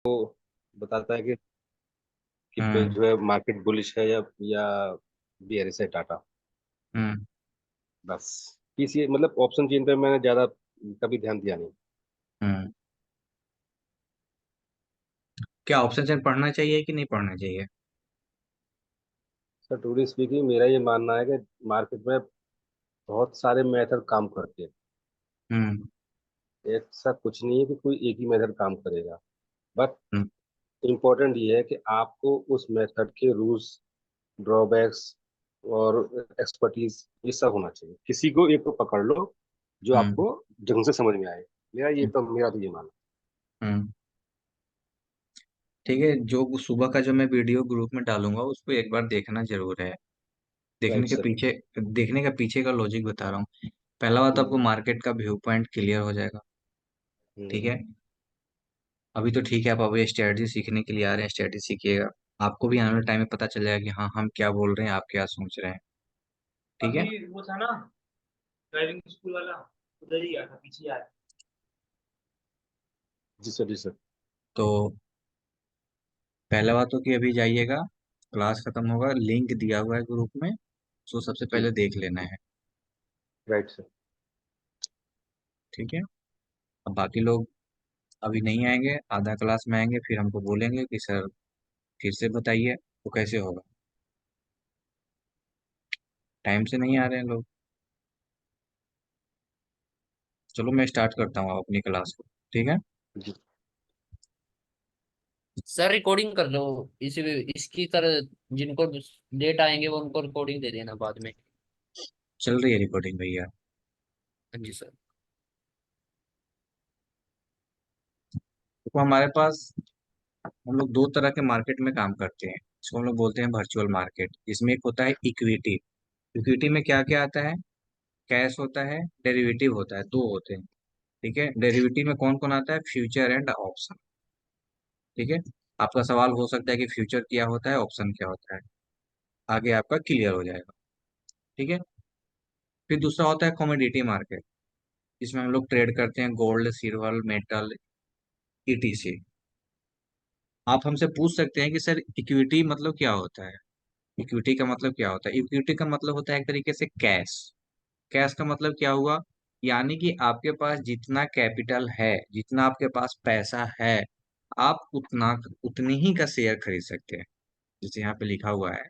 वो बताता है कि हम्म। जो है मार्केट बुलिश है या बियरिश है टाटा। हम्म। बस किसी मतलब ऑप्शन चेन पे मैंने ज्यादा कभी ध्यान दिया नहीं। हम्म। क्या ऑप्शन चेन पढ़ना चाहिए कि नहीं पढ़ना चाहिए? सर ट्रूली स्पीकिंग मेरा ये मानना है कि मार्केट में बहुत सारे मेथड काम करते हैं। हम्म। ऐसा कुछ नहीं है कि कोई एक ही मेथड काम करेगा। But hmm. इम्पोर्टेंट ये है कि आपको उस मेथड के रूल्स, ड्रॉबैक्स और एक्सपर्टीज ये सब होना चाहिए। किसी को एक को पकड़ लो जो हम्म। आपको ढंग से समझ में आए। मेरा तो ये मानना हम्म। ठीक है, जो सुबह का जो मैं वीडियो ग्रुप में डालूंगा उसको एक बार देखना जरूर है। है। Right sir. देखने का पीछे का लॉजिक बता रहा हूँ। पहला बात, आपको हम्म। मार्केट का व्यू पॉइंट क्लियर हो जाएगा। ठीक हम्म। है। अभी तो ठीक है, आप अभी स्ट्रेटजी सीखने के लिए आ रहे हैं, स्ट्रेटजी सीखिएगा। आपको भी आने वाले टाइम में पता चल जाएगा कि हाँ, हम क्या बोल रहे हैं, आप क्या सोच रहे हैं। ठीक है। अभी वो था ना, ड्राइविंग स्कूल वाला, उधर ही गया था पीछे यार। जी सर, जी सर। तो पहला बात तो कि अभी जाइएगा, क्लास खत्म होगा, लिंक दिया हुआ है ग्रुप में, सो सबसे जी। पहले देख लेना है। Right sir. ठीक है। अब बाकी लोग अभी नहीं आएंगे, आधा क्लास में आएंगे, फिर हमको बोलेंगे कि सर फिर से बताइए, तो कैसे होगा? टाइम से नहीं आ रहे हैं लोग। चलो मैं स्टार्ट करता हूँ अपनी क्लास को। ठीक है। जी। सर रिकॉर्डिंग कर लो इसी इसकी तरह। जिनको डेट आएंगे वो उनको रिकॉर्डिंग दे देना बाद में। चल रही है रिकॉर्डिंग भैया। हाँ जी सर। तो हमारे पास, हम लोग दो तरह के मार्केट में काम करते हैं, इसको हम लोग बोलते हैं वर्चुअल मार्केट। इसमें एक होता है इक्विटी। इक्विटी में क्या क्या आता है? कैश होता है, डेरिवेटिव होता है, दो होते हैं। ठीक है। डेरिवेटिव में कौन कौन आता है? Future and option. ठीक है। आपका सवाल हो सकता है कि फ्यूचर क्या होता है, ऑप्शन क्या होता है, आगे आपका क्लियर हो जाएगा। ठीक है। फिर दूसरा होता है कमोडिटी मार्केट। इसमें हम लोग ट्रेड करते हैं गोल्ड, सिल्वर, मेटल, ईटीसी। आप हमसे पूछ सकते हैं कि सर इक्विटी मतलब क्या होता है? इक्विटी का मतलब क्या होता है? इक्विटी का मतलब होता है एक तरीके से कैश। कैश का मतलब क्या हुआ? यानी कि आपके पास जितना कैपिटल है, जितना आपके पास पैसा है, आप उतना उतनी ही का शेयर खरीद सकते हैं, जैसे यहाँ पे लिखा हुआ है।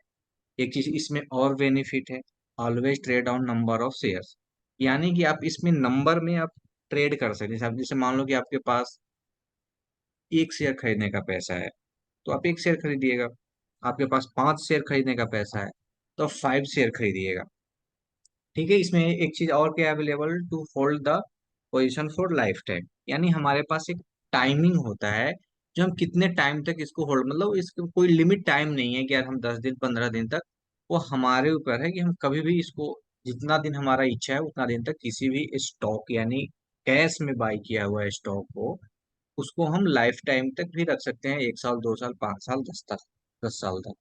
एक चीज इसमें और बेनिफिट है, always trade on number of shares. यानी कि आप इसमें नंबर में आप ट्रेड कर सकते हैं। जैसे मान लो कि आपके पास एक शेयर खरीदने का पैसा है, तो आप एक शेयर खरीदिएगा। आपके पास 5 शेयर खरीदने का पैसा है, तो आप 5 शेयर खरीदिएगा। ठीक है। इसमें एक चीज और क्या available, to hold the position for lifetime. यानी हमारे पास एक टाइमिंग होता है, जो हम कितने टाइम तक इसको होल्ड, मतलब इसको कोई लिमिट टाइम नहीं है कि यार हम 10 दिन 15 दिन तक। वो हमारे ऊपर है कि हम कभी भी इसको, जितना दिन हमारा इच्छा है उतना दिन तक किसी भी स्टॉक यानी कैश में बाई किया हुआ स्टॉक को, उसको हम लाइफ टाइम तक भी रख सकते हैं, 1 साल, 2 साल, 5 साल, 10 साल तक।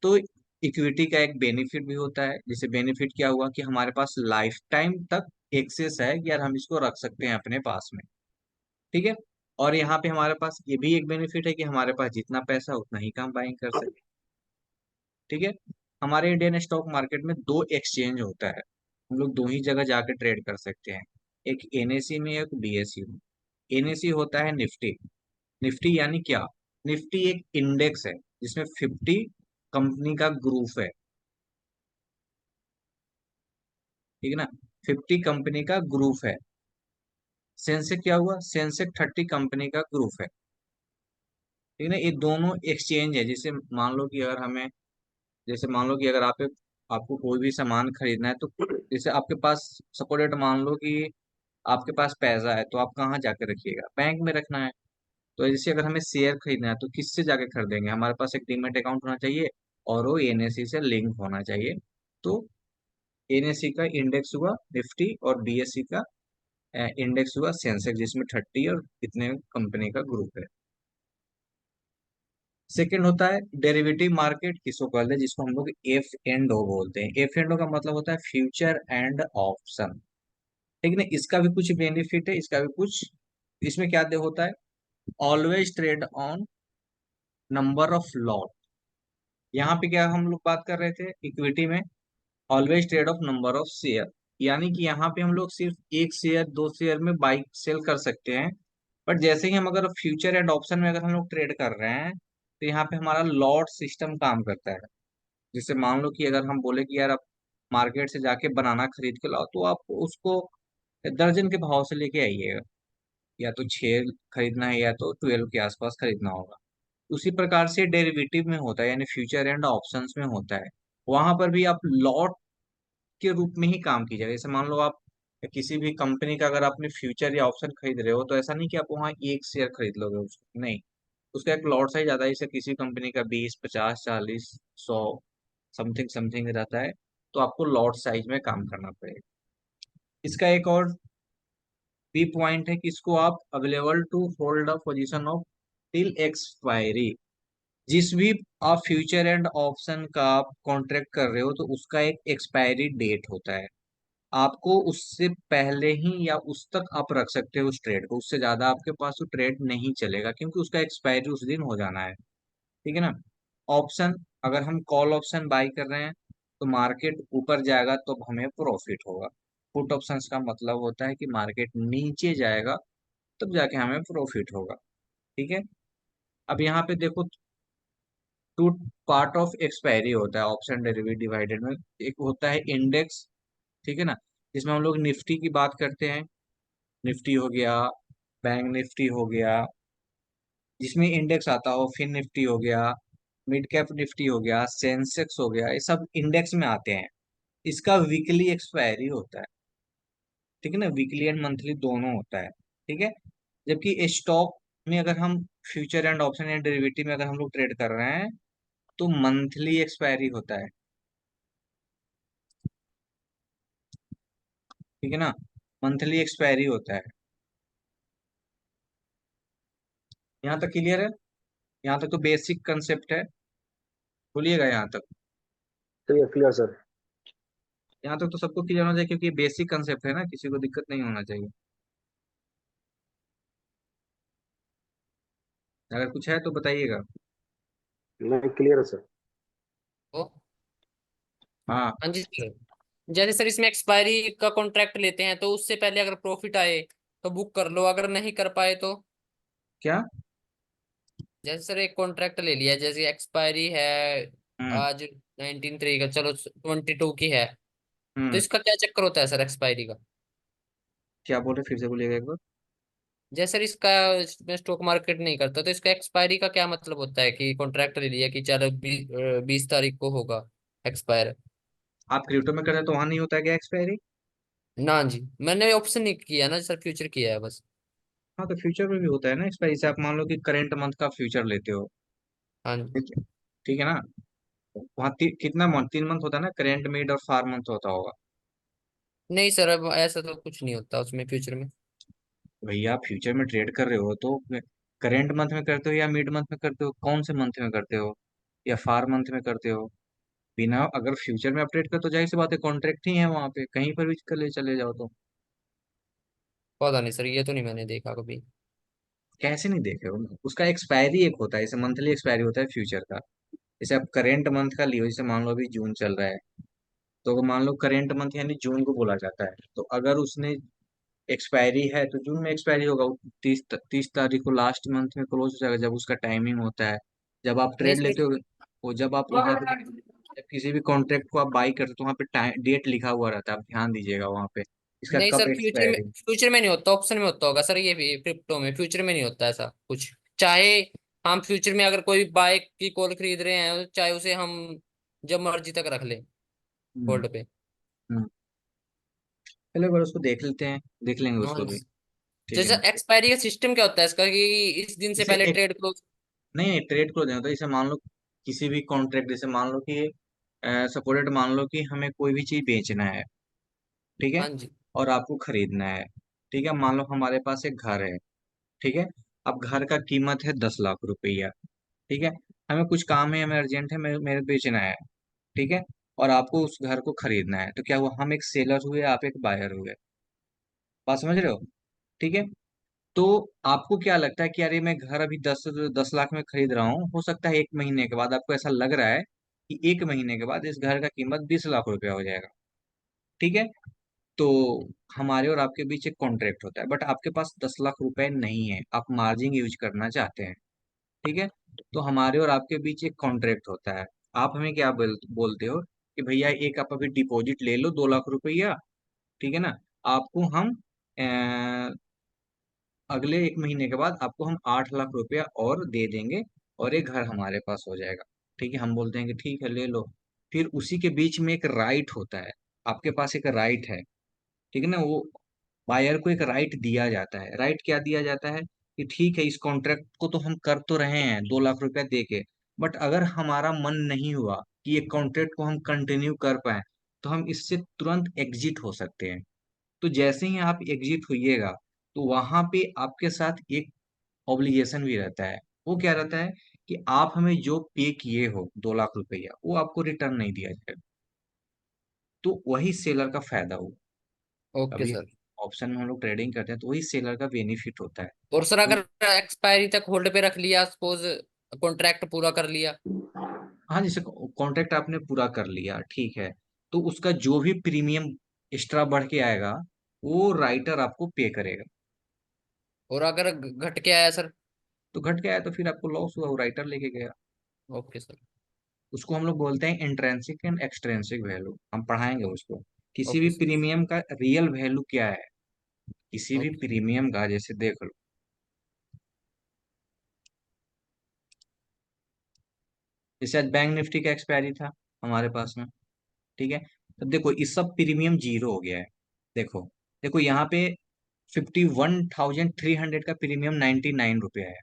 तो इक्विटी का एक बेनिफिट भी होता है। जैसे बेनिफिट क्या हुआ कि हमारे पास लाइफ टाइम तक एक्सेस है कि यार हम इसको रख सकते हैं अपने पास में। ठीक है। और यहाँ पे हमारे पास ये भी एक बेनिफिट है कि हमारे पास जितना पैसा उतना ही का हम बाइंग कर सकते हैं। ठीक है। हमारे इंडियन स्टॉक मार्केट में दो एक्सचेंज होता है, हम लोग दो ही जगह जाके ट्रेड कर सकते हैं, एक एनएसी में, एक बीएसई में। एनएसी होता है निफ्टी। निफ्टी यानी क्या? निफ्टी एक इंडेक्स है जिसमें 50 कंपनी का ग्रुप है। ठीक है ना? 50 कंपनी का ग्रुप है। सेंसेक्स क्या हुआ? सेंसेक्स 30 कंपनी का ग्रुप है। ठीक है ना? ये दोनों एक्सचेंज है। जैसे मान लो कि अगर हमें, जैसे मान लो कि अगर आपको कोई भी सामान खरीदना है, तो जैसे आपके पास, सपोज डेट मान लो कि आपके पास पैसा है, तो आप कहाँ जाके रखिएगा? बैंक में रखना है। तो जैसे अगर हमें शेयर खरीदना है तो किससे जाके खरीदेंगे? हमारे पास एक डीमेट अकाउंट होना चाहिए, और वो एनएससी से लिंक होना चाहिए। तो एनएससी का इंडेक्स हुआ निफ्टी, और बीएससी का इंडेक्स हुआ सेंसेक्स, जिसमें 30 और इतने कंपनी का ग्रुप है। सेकंड होता है डेरिवेटिव मार्केट, किसको कहते हैं, जिसको हम लोग एफ एंड ओ बोलते हैं। एफ एंड ओ का मतलब होता है फ्यूचर एंड ऑप्शन। ठीक है ना? इसका भी कुछ बेनिफिट है, इसका भी कुछ, इसमें क्या दे होता है, always trade on number of lot. यहाँ पे क्या हम लोग बात कर रहे थे इक्विटी में, always trade off number of share, यानी कि यहाँ पे हम लोग सिर्फ एक शेयर दो शेयर में बाई सेल कर सकते हैं। बट जैसे ही हम अगर फ्यूचर एंड ऑप्शन में अगर हम लोग ट्रेड कर रहे हैं, तो यहाँ पे हमारा लॉट सिस्टम काम करता है। जैसे मान लो कि अगर हम बोले कि यार आप मार्केट से जाके बनाना खरीद के लाओ, तो आप उसको दर्जन के भाव से लेके आइएगा, या तो 6 खरीदना है या तो 12 के आसपास खरीदना होगा। उसी प्रकार से डेरिवेटिव में होता है, यानी फ्यूचर एंड ऑप्शंस में होता है। वहां पर भी आप लॉट के रूप में ही काम कीजिएगा। जैसे मान लो आप किसी भी कंपनी का अगर आपने फ्यूचर या ऑप्शन खरीद रहे हो, तो ऐसा नहीं कि आप वहाँ एक शेयर खरीद लोगे उसको, नहीं, उसका एक लॉट साइज आता है। जैसे किसी कंपनी का 20, 50, 40, 100 समथिंग समथिंग रहता है, तो आपको लॉट साइज में काम करना पड़ेगा। इसका एक और बी पॉइंट है कि इसको आप available to hold a position of till expiry. जिस भी आप फ्यूचर एंड ऑप्शन का आप कॉन्ट्रैक्ट कर रहे हो, तो उसका एक एक्सपायरी डेट होता है। आपको उससे पहले ही या उस तक आप रख सकते हो उस ट्रेड को, उससे ज्यादा आपके पास वो ट्रेड नहीं चलेगा, क्योंकि उसका एक्सपायरी उस दिन हो जाना है। ठीक है ना। ऑप्शन, अगर हम कॉल ऑप्शन बाई कर रहे हैं, तो मार्केट ऊपर जाएगा तो हमें प्रॉफिट होगा। पुट ऑप्शंस का मतलब होता है कि मार्केट नीचे जाएगा तब जाके हमें प्रॉफिट होगा। ठीक है। अब यहाँ पे देखो, टू पार्ट ऑफ एक्सपायरी होता है ऑप्शन डेरिवेटिव डिवाइडेड में। एक होता है इंडेक्स, ठीक है ना, जिसमें हम लोग निफ्टी की बात करते हैं। निफ्टी हो गया, बैंक निफ्टी हो गया, जिसमें इंडेक्स आता हो, फिन निफ्टी हो गया, मिड कैप निफ्टी हो गया, सेंसेक्स हो गया, ये सब इंडेक्स में आते हैं। इसका वीकली एक्सपायरी होता है। ठीक है ना, वीकली एंड मंथली दोनों होता है। ठीक है। जबकि स्टॉक में अगर हम future and option and derivative में अगर हम लोग ट्रेड कर रहे हैं, तो मंथली एक्सपायरी होता है। ठीक है ना, मंथली एक्सपायरी होता है। यहाँ तक क्लियर है? यहाँ तक तो बेसिक कंसेप्ट है, बोलिएगा यहाँ तक। Clear clear sir. यहाँ तक तो सबको क्लियर होना चाहिए, क्योंकि बेसिक कंसेप्ट है ना, किसी को दिक्कत नहीं होना चाहिए। अगर कुछ है तो बताइएगा। नहीं, क्लियर है सर। ओ, हाँ। हाँ जी सर। जैसे सर इसमें एक्सपायरी का कॉन्ट्रैक्ट लेते हैं तो उससे पहले अगर प्रॉफिट आए तो बुक कर लो, अगर नहीं कर पाए तो। क्या? जैसे सर एक कॉन्ट्रैक्ट ले लिया, जैसे एक्सपायरी है हम्म। आज 19 तारीख का, चलो 22 की है, तो हम्म। इसका क्या चक्कर होता है सर एक्सपायरी का? क्या बोले, फिर से बोलिएगा एक बार। जैसे सर इसका, मैं स्टॉक मार्केट नहीं करता, तो इसका एक्सपायरी का क्या मतलब होता है कि कॉन्ट्रैक्ट ले लिया कि चलो 20 तारीख को होगा एक्सपायर। आप क्रिप्टो में करते हैं तो वहां नहीं होता है क्या एक्सपायरी? ना जी, मैंने ऑप्शन नहीं किया ना सर, फ्यूचर किया है बस। हाँ, तो फ्यूचर में भी होता है ना एक्सपायरी। से आप मान लो कि करेंट मंथ का फ्यूचर लेते हो, हाँ जी। ठीक है, ठीक है ना, वहाँ कितना मंथ, 3 मंथ होता है ना, करेंट मिड और फार मंथ होता होगा। नहीं सर, अब ऐसा तो कुछ नहीं होता उसमें फ्यूचर में। भैया आप फ्यूचर में ट्रेड कर रहे हो तो करेंट मंथ में करते हो या मिड मंथ में करते हो, कौन से मंथ में करते हो, या फार मंथ में करते हो? बिना, अगर फ्यूचर में अपडेट कर तो जाहिर सी बात है कॉन्ट्रैक्ट ही है, वहां पे कहीं पर भी कर ले चले जाओ तो। पता नहीं सर, ये तो नहीं मैंने देखा कभी। कैसे नहीं देखे हो? उसका एक्सपायरी एक होता है, जैसे मंथली एक्सपायरी होता है फ्यूचर का। जैसे आप करेंट मंथ का लियो, जैसे मान लो अभी जून चल रहा है, तो अगर मान लो करेंट मंथ यानी जून को बोला जाता है, तो अगर उसने एक्सपायरी है तो जून में एक्सपायरी होगा। 30 तारीख को लास्ट मंथ में क्लोज हो जाएगा, जब उसका टाइमिंग होता है, जब आप नहीं ट्रेड सर। लेते हो। वो जब आप वहां पे, जब किसी भी कॉन्ट्रैक्ट को आप बाई करते हो, तो वहाँ पे टाइम डेट लिखा हुआ रहता है, आप ध्यान दीजिएगा वहां पे इसका नहीं कब सर, एक्सपायरी। फ्यूचर में नहीं होता, ऑप्शन में होता होगा सर, ये भी क्रिप्टो में, फ्यूचर में नहीं होता ऐसा कुछ। चाहे हम फ्यूचर में अगर कोई बाइक की कॉल खरीद रहे हैं, चाहे उसे हम जब मर्जी तक रख लें हम्म। होल्ड पे। हम्म। चलो एक बार उसको देख लेते हैं, देख लेंगे हाँ उसको भी। जी। ठीक है जैसे ना। एक्सपायरी का सिस्टम क्या होता है इसका, कि इस दिन से जैसे पहले एक, ट्रेड क्लोज। नहीं नहीं, ट्रेड क्लोज नहीं होता। जैसे मान लो किसी भी कॉन्ट्रैक्ट, जैसे मान लो कि सपोर्टेड, मान लो कि हमें कोई भी चीज बेचना है, ठीक है, हाँ जी। और आपको खरीदना है। ठीक है, मान लो हमारे पास एक घर है, ठीक है, अब घर का कीमत है 10 लाख रुपया। ठीक है, हमें कुछ काम है, हमें अर्जेंट है, मेरे बेचना है, ठीक है, और आपको उस घर को खरीदना है, तो क्या हुआ, हम एक सेलर हुए, आप एक बायर हुए। बात समझ रहे हो? ठीक है। तो आपको क्या लगता है कि यार ये मैं घर अभी 10 10 लाख में खरीद रहा हूँ, हो सकता है 1 महीने के बाद आपको ऐसा लग रहा है कि 1 महीने के बाद इस घर का कीमत 20 लाख रुपया हो जाएगा। ठीक है। तो हमारे और आपके बीच एक कॉन्ट्रैक्ट होता है, बट आपके पास 10 लाख रुपए नहीं है, आप मार्जिन यूज करना चाहते हैं। ठीक है। तो हमारे और आपके बीच एक कॉन्ट्रैक्ट होता है। आप हमें क्या बोलते हो कि भैया एक आप अभी डिपॉजिट ले लो 2 लाख रुपया। ठीक है ना। आपको हम अगले 1 महीने के बाद आपको हम 8 लाख रुपया और दे देंगे, और एक घर हमारे पास हो जाएगा। ठीक है, हम बोलते हैं कि ठीक है ले लो। फिर उसी के बीच में एक राइट होता है, आपके पास एक राइट है। ठीक है ना। वो बायर को एक राइट दिया जाता है। राइट क्या दिया जाता है कि ठीक है इस कॉन्ट्रैक्ट को तो हम कर तो रहे हैं 2 लाख रुपया दे के, बट अगर हमारा मन नहीं हुआ कि ये कॉन्ट्रैक्ट को हम कंटिन्यू कर पाए, तो हम इससे तुरंत एग्जिट हो सकते हैं। तो जैसे ही आप एग्जिट होइएगा, तो वहां पे आपके साथ एक ऑब्लिगेशन भी रहता है। वो क्या रहता है कि आप हमें जो पे किए हो 2 लाख रुपया, वो आपको रिटर्न नहीं दिया जाएगा। तो वही सेलर का फायदा हुआ। ओके अभी सर। ऑप्शन में हम लोग ट्रेडिंग करते हैं, तो वही सेलर का बेनिफिट होता है। और सर तो अगर एक्सपायरी तक होल्ड पे रख लिया, सपोज कॉन्ट्रैक्ट पूरा कर लिया। हाँ, जैसे कॉन्ट्रैक्ट आपने पूरा कर लिया, ठीक है, तो उसका जो भी प्रीमियम एक्स्ट्रा बढ़ के आएगा, वो राइटर आपको पे करेगा। और अगर घट के आया सर। तो घट गया है तो फिर आपको लॉस हुआ, वो राइटर लेके गया। Okay sir. उसको हम लोग बोलते हैं इंट्रेंसिक एंड एक्सट्रेंसिक वैल्यू, हम पढ़ाएंगे उसको। किसी ओके भी सर। प्रीमियम का रियल वैल्यू क्या है, किसी भी ओके। प्रीमियम का, जैसे देख लो, जैसे आज बैंक निफ्टी का एक्सपायरी था हमारे पास में। ठीक है। तो देखो इस सब प्रीमियम जीरो हो गया है। देखो, देखो यहाँ पे 51,300 का प्रीमियम 99 रुपया है।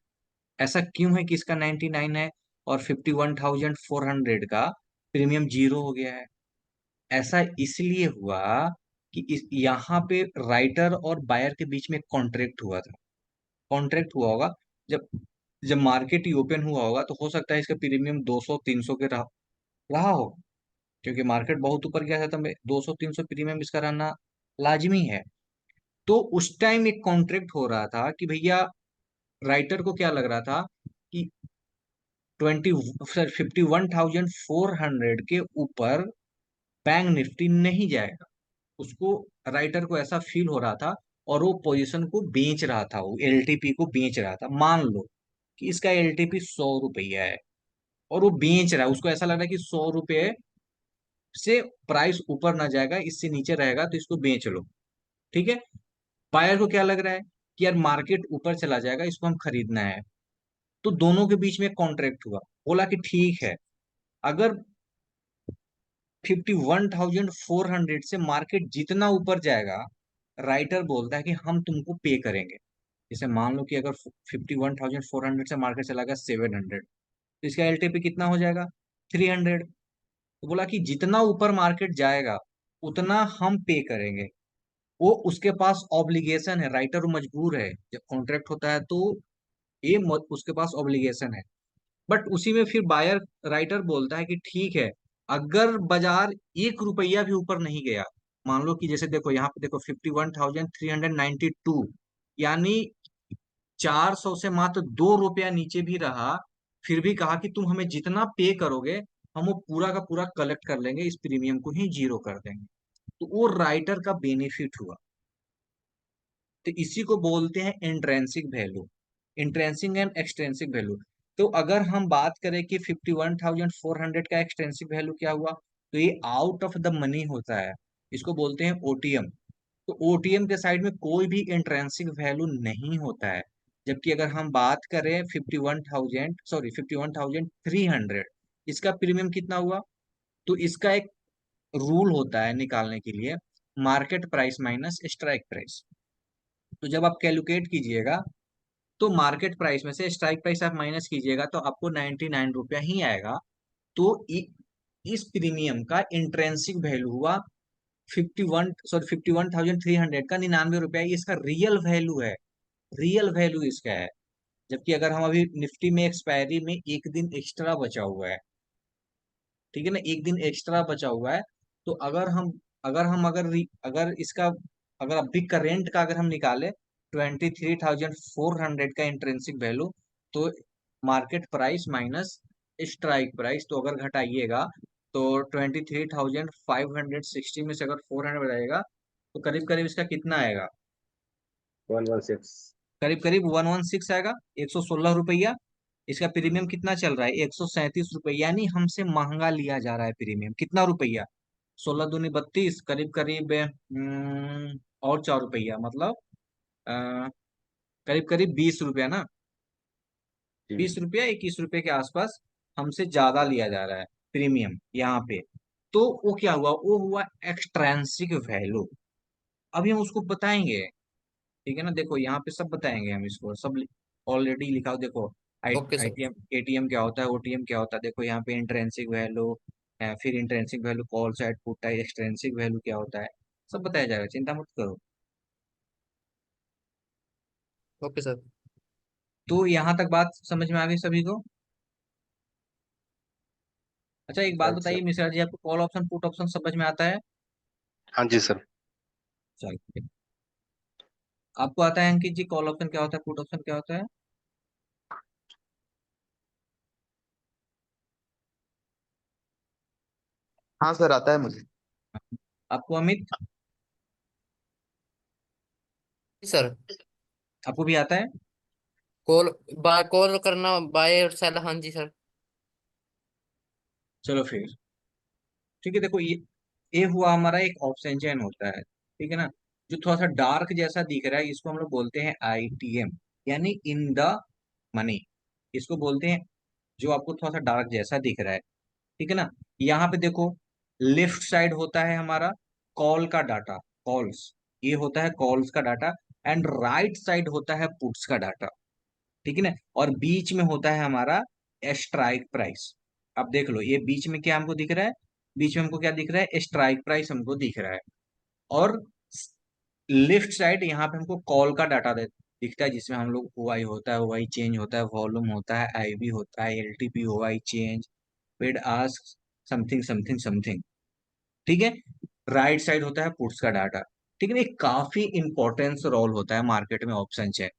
ऐसा क्यों है कि इसका 99 है और 51,400 का प्रीमियम जीरो हो गया है? ऐसा इसलिए हुआ कि यहाँ पे राइटर और बायर के बीच में कॉन्ट्रैक्ट हुआ था। कॉन्ट्रैक्ट हुआ होगा जब जब मार्केट ही ओपन हुआ होगा, तो हो सकता है इसका प्रीमियम 200 300 के रहा हो, क्योंकि मार्केट बहुत ऊपर गया था, तो 200 300 प्रीमियम इसका रहना लाजमी है। तो उस टाइम एक कॉन्ट्रैक्ट हो रहा था कि भैया, राइटर को क्या लग रहा था कि 51,400 के ऊपर बैंक निफ्टी नहीं जाएगा। उसको, राइटर को ऐसा फील हो रहा था, और वो पोजीशन को बेच रहा था, वो एलटीपी को बेच रहा था। मान लो कि इसका एलटीपी 100 रुपया है, और वो बेच रहा है, उसको ऐसा लग रहा है कि 100 रुपये से प्राइस ऊपर ना जाएगा, इससे नीचे रहेगा, तो इसको बेच लो। ठीक है। बायर को क्या लग रहा है कि यार मार्केट ऊपर चला जाएगा, इसको हम खरीदना है। तो दोनों के बीच में कॉन्ट्रैक्ट हुआ। बोला कि ठीक है, अगर 51,400 से मार्केट जितना ऊपर जाएगा, राइटर बोलता है कि हम तुमको पे करेंगे। जैसे मान लो कि अगर 51,400 से मार्केट चला गया 700, तो इसका एलटीपी कितना हो जाएगा? 300। तो बोला कि जितना ऊपर मार्केट जाएगा उतना हम पे करेंगे। वो उसके पास ऑब्लिगेशन है, राइटर मजबूर है, जब कॉन्ट्रैक्ट होता है तो उसके पास ऑब्लिगेशन है। बट उसी में फिर बायर, राइटर बोलता है कि ठीक है, अगर बाजार 1 रुपया भी ऊपर नहीं गया, मान लो कि जैसे देखो यहाँ पे देखो 51,392, यानी 400 से मात्र 2 रुपया नीचे भी रहा, फिर भी कहा कि तुम हमें जितना पे करोगे, हम वो पूरा का पूरा कलेक्ट कर लेंगे, इस प्रीमियम को ही जीरो कर देंगे। तो वो राइटर का बेनिफिट हुआ। तो इसी को बोलते हैं intrinsic value, intrinsic and extrinsic value. तो अगर हम बात करें कि 51,400 का एक्सट्रेंसिक वैल्यू क्या हुआ, तो ये आउट ऑफ द मनी होता है, इसको बोलते हैं ओटीएम। तो ओटीएम के साइड में कोई भी इंट्रेंसिक वैल्यू नहीं होता है। जबकि अगर हम बात करें 51,300, इसका प्रीमियम कितना हुआ, तो इसका एक रूल होता है निकालने के लिए, market price minus strike price. तो जब आप कैलकुलेट कीजिएगा, तो मार्केट प्राइस में से स्ट्राइक प्राइस आप माइनस कीजिएगा, तो आपको 99 रुपया ही आएगा। तो इस प्रीमियम का इंट्रेंसिक वैल्यू हुआ 51,300 का 99 रुपया, ये इसका रियल वैल्यू है। रियल वैल्यू इसका है। जबकि अगर हम अभी निफ्टी में एक्सपायरी में एक दिन एक्स्ट्रा बचा हुआ है, ठीक है ना, एक दिन एक्स्ट्रा बचा हुआ है, तो अगर हम अगर इसका, अगर अभी करेंट का अगर हम निकाले, 23,400 का इंट्रिंसिक वैल्यू, तो market price minus strike price, तो अगर घटाइएगा तो 23,560 में से अगर 400 बढ़ाएगा तो करीब करीब इसका कितना आएगा? 116। करीब करीब 116 आएगा, 116 रुपया। इसका प्रीमियम कितना चल रहा है? 137 रुपये, यानी हमसे महंगा लिया जा रहा है प्रीमियम। कितना रुपया? 16 दूनी 32, करीब करीब और 4 रुपया, मतलब अ, करीब करीब 20 रुपया ना, जी। 20 रुपया 21 रुपये के आसपास हमसे ज्यादा लिया जा रहा है प्रीमियम यहाँ पे। तो वो क्या हुआ? वो हुआ एक्सट्रेंसिक वैल्यू। अभी हम उसको बताएंगे, ठीक है ना। देखो यहाँ पे सब बताएंगे हम, इसको सब ऑलरेडी लिखा हो। देखो आई ओके सर। आईटीएम एटीएम क्या होता है, ओटीएम क्या होता है। देखो यहाँ पे इंट्रेंसिक वैल्यू, फिर intrinsic value call side put है, एक्सट्रेंसिक वैल्यू क्या होता है, सब बताया जाएगा, चिंता मत करो। Okay sir. तो यहाँ तक बात समझ में आ गई सभी को? अच्छा एक बात अच्छा। बताइए मिश्रा जी, आपको कॉल ऑप्शन पुट ऑप्शन समझ में आता है? हाँ जी सर। चलिए, आपको आता है अंकित जी कॉल ऑप्शन क्या होता है, पुट ऑप्शन क्या होता है? हाँ सर, आता है मुझे। आपको अमित, सर आपको भी आता है? कॉल, बाय कॉल करना, बाय और सेल, हाँ जी सर। चलो फिर ठीक है। देखो ये हुआ हमारा एक ऑप्शन चेन होता है, ठीक है ना। जो थोड़ा सा डार्क जैसा दिख रहा है इसको हम लोग बोलते हैं आईटीएम, यानी इन द मनी, इसको बोलते हैं। जो आपको थोड़ा सा डार्क जैसा दिख रहा है, ठीक है ना। यहाँ पे देखो, लेफ्ट साइड होता है हमारा कॉल का डाटा, कॉल्स, ये होता है कॉल्स का डाटा। एंड राइट साइड होता है पुट्स का डाटा, ठीक है ना। और बीच में होता है हमारा स्ट्राइक प्राइस। अब देख लो ये बीच में क्या हमको दिख रहा है, बीच में हमको क्या दिख रहा है? स्ट्राइक प्राइस हमको दिख रहा है। और लेफ्ट साइड यहाँ पे हमको कॉल का डाटा दिखता है, जिसमें हम लोग ओआई होता है, ओआई चेंज होता है, वॉल्यूम होता है, आईवी होता है, LTP, OI change, bid ask, something something something, ठीक है। राइट साइड होता है पुट्स का डाटा, ठीक है ना। ये काफी इंपॉर्टेंस रोल होता है मार्केट में ऑप्शन चेन।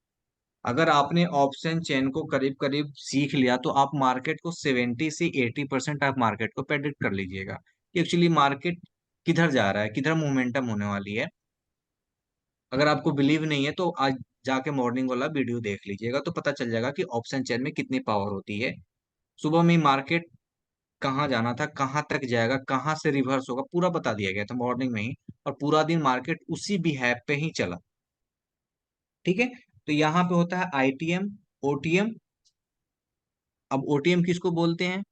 अगर आपने ऑप्शन चेन को करीब करीब सीख लिया तो आप मार्केट को 70 से 80% आप मार्केट को प्रेडिक्ट कर लीजिएगा कि एक्चुअली मार्केट किधर जा रहा है, किधर मोमेंटम होने वाली है। अगर आपको बिलीव नहीं है तो आज जाके मॉर्निंग वाला वीडियो देख लीजिएगा, तो पता चल जाएगा कि ऑप्शन चेन में कितनी पावर होती है। सुबह में मार्केट कहाँ जाना था, कहाँ तक जाएगा, कहाँ से रिवर्स होगा, पूरा बता दिया गया था मॉर्निंग में ही। और पूरा दिन मार्केट उसी बिहेव पे ही चला, ठीक है। तो यहाँ पे होता है आईटीएम, ओटीएम। अब ओटीएम किसको बोलते हैं?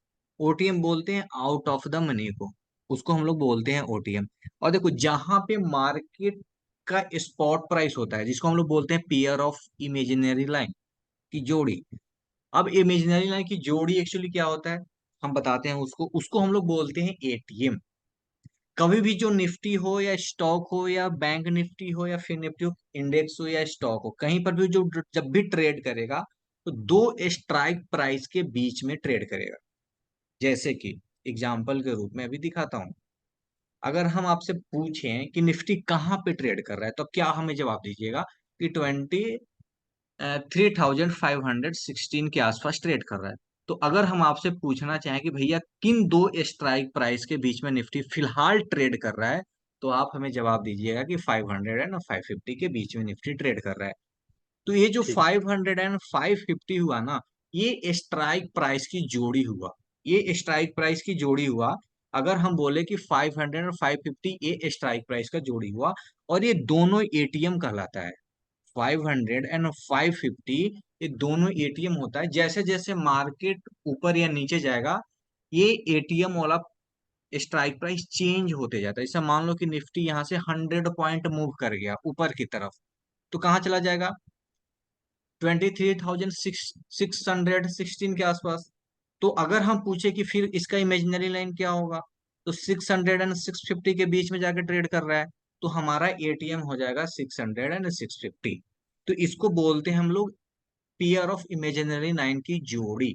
ओटीएम बोलते हैं आउट ऑफ द मनी को, उसको हम लोग बोलते हैं ओटीएम। और देखो जहां पे मार्केट का स्पॉट प्राइस होता है, जिसको हम लोग बोलते हैं पेयर ऑफ इमेजिनरी लाइन की जोड़ी। अब इमेजिनरी लाइन की जोड़ी एक्चुअली क्या होता है, हम बताते हैं उसको, उसको हम लोग बोलते हैं एटीएम। कभी भी जो निफ्टी हो या स्टॉक हो या बैंक निफ्टी हो या फिर निफ्टी हो, इंडेक्स हो या स्टॉक हो, कहीं पर भी जो जब भी ट्रेड करेगा तो दो स्ट्राइक प्राइस के बीच में ट्रेड करेगा। जैसे कि एग्जाम्पल के रूप में अभी दिखाता हूं। अगर हम आपसे पूछें कि निफ्टी कहाँ पे ट्रेड कर रहा है, तो क्या हमें जवाब दीजिएगा? कि 3,516 के आसपास ट्रेड कर रहा है। तो अगर हम आपसे पूछना चाहें कि भैया किन दो स्ट्राइक प्राइस के बीच में निफ्टी फिलहाल ट्रेड कर रहा है, तो आप हमें जवाब दीजिएगा कि 500 एंड 550 के बीच में निफ्टी ट्रेड कर रहा है। तो ये जो ठीक। 500 एंड 550 हुआ ना, ये स्ट्राइक प्राइस की जोड़ी हुआ, ये स्ट्राइक प्राइस की जोड़ी हुआ। अगर हम बोले कि 500 और 550 ये स्ट्राइक प्राइस का जोड़ी हुआ, और ये दोनों एटीएम कहलाता है। 500 एंड 550 ये दोनों एटीएम होता है। जैसे जैसे मार्केट ऊपर या नीचे जाएगा, ये एटीएम वाला स्ट्राइक प्राइस चेंज होते जाता है। जैसे मान लो कि निफ्टी यहाँ से 100 पॉइंट मूव कर गया ऊपर की तरफ, तो कहाँ चला जाएगा? 23,616 के आसपास। तो अगर हम पूछे कि फिर इसका इमेजिनरी लाइन क्या होगा, तो 600 एंड 650 के बीच में जाके ट्रेड कर रहा है, तो हमारा एटीएम हो जाएगा 600 एंड 650। तो इसको बोलते हैं हम लोग पेयर ऑफ इमेजिनरी लाइन की जोड़ी।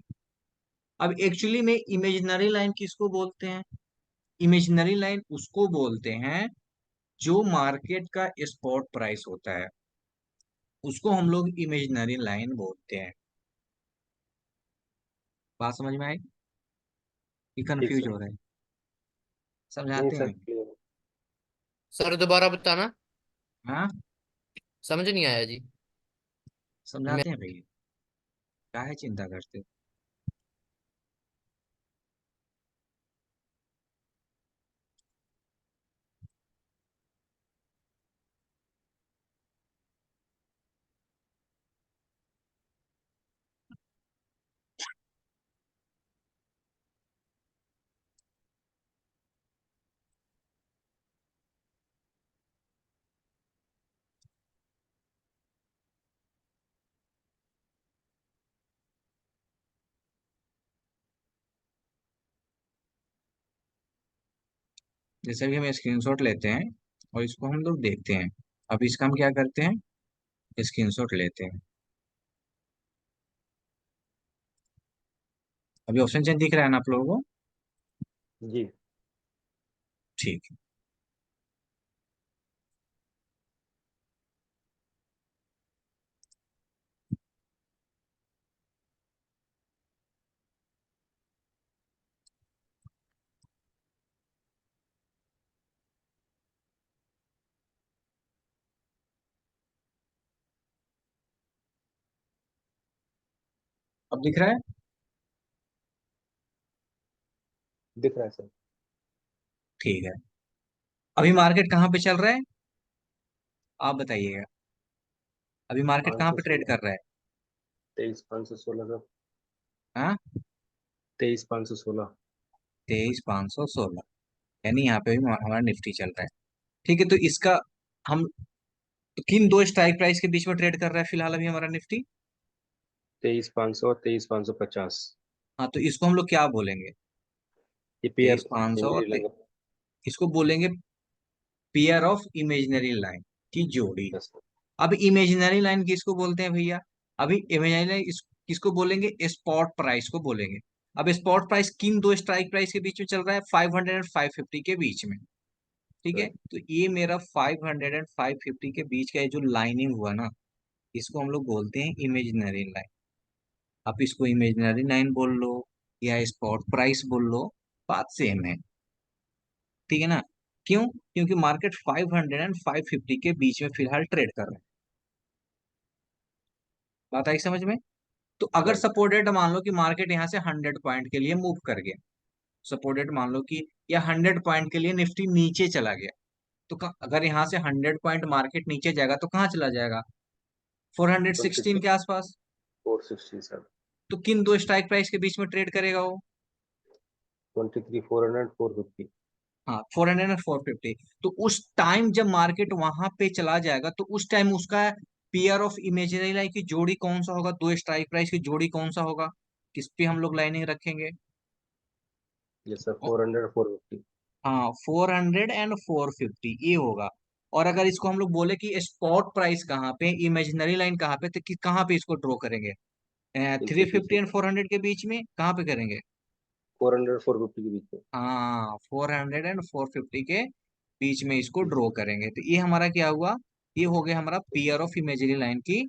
अब एक्चुअली में इमेजिनरी लाइन किसको बोलते हैं? इमेजिनरी लाइन उसको बोलते हैं जो मार्केट का स्पॉट प्राइस होता है। उसको हम लोग इमेजिनरी लाइन बोलते हैं। बात समझ में आई कि ठीक कंफ्यूज सर। हो रहा है? नहीं समझाते सर, हैं। क्लियर। सर दोबारा बताना, हाँ, समझ नहीं आया जी। मैं समझाते हैं भैया, काहे चिंता करते हो? जैसे भी हम स्क्रीनशॉट लेते हैं और इसको हम लोग देखते हैं। अब इसका हम क्या करते हैं, स्क्रीनशॉट लेते हैं। अभी ऑप्शन चेंज दिख रहा है ना आप लोगों को? जी। ठीक है। अब दिख रहा है? दिख रहा है सर। ठीक है। अभी मार्केट कहाँ पे चल रहा है, आप बताइएगा। अभी मार्केट पाँच कहाँ सौ पे ट्रेड सोलह कर रहा है? 23,516 सर। हाँ, 23,516। 23,516, यानी यहाँ पे भी हमारा निफ्टी चल रहा है। ठीक है, तो इसका हम तो किन दो स्ट्राइक प्राइस के बीच में ट्रेड कर रहा है फिलहाल अभी हमारा निफ्टी? 23,500 और 23,550। हाँ, तो इसको हम लोग क्या बोलेंगे? ये तेईस पेयर पाँच सौ इमेजनरी और लेंगे। इसको बोलेंगे पेयर ऑफ इमेजिनरी लाइन की जोड़ी। Yes sir. अब इमेजिनरी लाइन किसको बोलते हैं भैया? अभी इमेजिनरी लाइन किसको बोलेंगे? स्पॉट प्राइस को बोलेंगे। अब स्पॉट प्राइस किन दो स्ट्राइक प्राइस के बीच में चल रहा है? 500 एंड 550 के बीच में। ठीक है, राइट। तो ये मेरा 500 एंड 550 के बीच का ये जो लाइनिंग हुआ ना, इसको हम लोग बोलते हैं इमेजिनरी लाइन। आप इसको इमेजिनरी लाइन बोल लो या स्पॉट प्राइस बोल लो, बात सेम है। ठीक है ना? क्यों? क्योंकि मार्केट 500 एंड 550 के बीच में फिलहाल ट्रेड कर रहा है। बात आई समझ में? तो अगर राइट। सपोर्टेड मान लो कि मार्केट यहाँ से 100 पॉइंट के लिए मूव कर गया, सपोर्टेड मान लो कि या 100 पॉइंट के लिए निफ्टी नीचे चला गया, तो अगर यहाँ से 100 पॉइंट मार्केट नीचे जाएगा तो कहाँ चला जाएगा? 416 23, के आसपास। 460 सर। तो किन दो स्ट्राइक प्राइस के बीच में ट्रेड करेगा वो? 23,400, 450। हाँ, 400 और 450। तो उस टाइम जब मार्केट वहां पे चला जाएगा तो उस टाइम उसका पेयर ऑफ इमेजिनरी लाइन की जोड़ी कौन सा होगा, दो स्ट्राइक प्राइस की जोड़ी कौन सा होगा? किस पे हम लोग लाइनिंग रखेंगे? Yes sir, 400, 450। हाँ, 400 एंड 450 ये होगा। और अगर इसको हम लोग बोले कि स्पॉट प्राइस कहाँ पे, इमेजिनरी लाइन कहाँ पे, तो कहाँ पे इसको ड्रॉ करेंगे? इनके 350 पीछे एंड 400 के बीच में कहाँ पे करेंगे? 400, 450 के बीच में। हाँ, 400 एंड 450 के बीच में इसको जी ड्रॉ सर। करेंगे। तो ये हमारा क्या हुआ? ये हो गया हमारा पेयर ऑफ इमेजिनरी लाइन की,